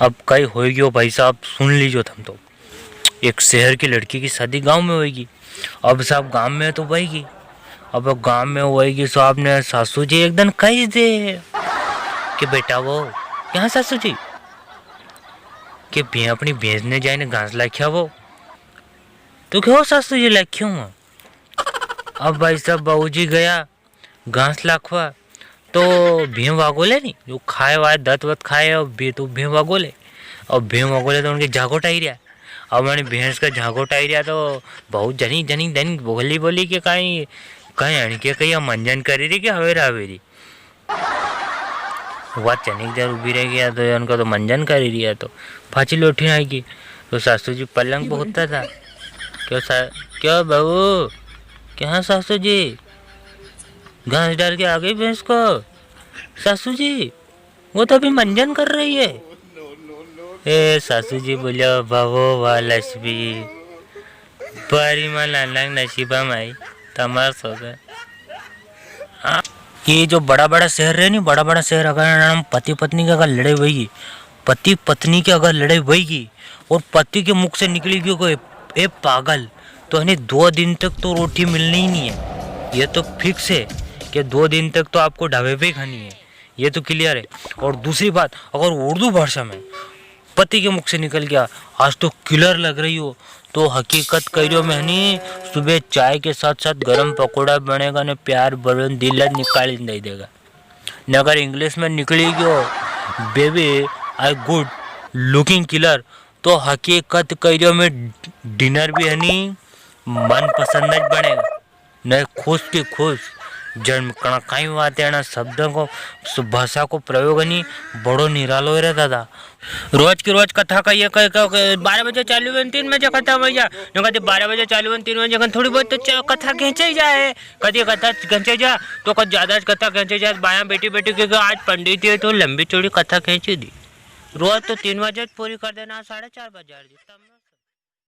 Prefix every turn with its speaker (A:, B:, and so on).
A: अब कई होएगी भाई साहब, सुन लीजिए थम तो। एक शहर की लड़की की शादी गांव में होएगी। अब साहब गांव में तो वहीगी। अब गांव में होएगी तो आपने सासू जी एकदम कही दे कि बेटा वो यहाँ सासू जी कि भी अपनी भैंस ने जाए घास लाख्या वो तो क्या हो सासू जी लाख्या हूँ। अब भाई साहब बहू जी गया घास लाखवा तो भीम वागोले नहीं जो खाए वाए दत्त वत खाए और तो भीम वागोले और भीम वागोले तो उनके झागो टाई रहा। अब मैंने भैंस का झागो टाई रहा तो बहुत जनी जनी जनी बोली बोली कि कहीं कहीं अणके कहीं मंजन करी रही कि हवेरा हवेरी वह चनिक जर उभी रह गया तो उनका तो मंजन करी रही है तो फाची लोठी आएगी। तो सासू जी पलंग पे होता था क्यों बहू क्या सासू जी घास डाल के आ गई भैंस को। सासू जी वो तो अभी मंजन कर रही है। ए सासू जी बोलियो बाबो वाह लक्ष्मी पारी मां लांग नसीबा माई तमार सोचा। ये जो बड़ा बड़ा शहर है नहीं, बड़ा बड़ा शहर अगर नाम पति पत्नी की अगर लड़ाई हुई, पति पत्नी की अगर लड़ाई हुई और पति के मुख से निकली गई कोई ए पागल तो हमें 2 दिन तक तो रोटी मिलनी ही नहीं है। ये तो फिक्स है कि 2 दिन तक तो आपको ढाबे पे खानी है, ये तो क्लियर है। और दूसरी बात अगर उर्दू भाषा में पति के मुख से निकल गया आज तो किलर लग रही हो तो हकीकत कह रही हो मैंने सुबह चाय के साथ साथ गरम पकोड़ा बनेगा ने प्यार बरन दिल निकाल दे देगा। न अगर इंग्लिश में निकली गयो baby I good looking killer तो हकीकत कह रही हो मैं डिनर भी है नहीं मन पसंद नहीं बनेगा न खुश के खुश जन्म कई बात है ना शब्दों को भाषा को प्रयोग नहीं बड़ो निरालो रहता था। रोज की रोज कथा का ये 12 बजे चालू 3 बजे कथा भैया न कहते 12 बजे चालू 3 बजे थोड़ी बहुत तो कथा खींचे जाए कभी कथा खींचे जा तो कभी ज्यादा कथा खींचे जाए बाया बेटी बेटी क्योंकि आज पंडित है तो लंबी चौड़ी कथा खींची दी। रोज तो 3 बजे पूरी कर देना 4:30 बजे।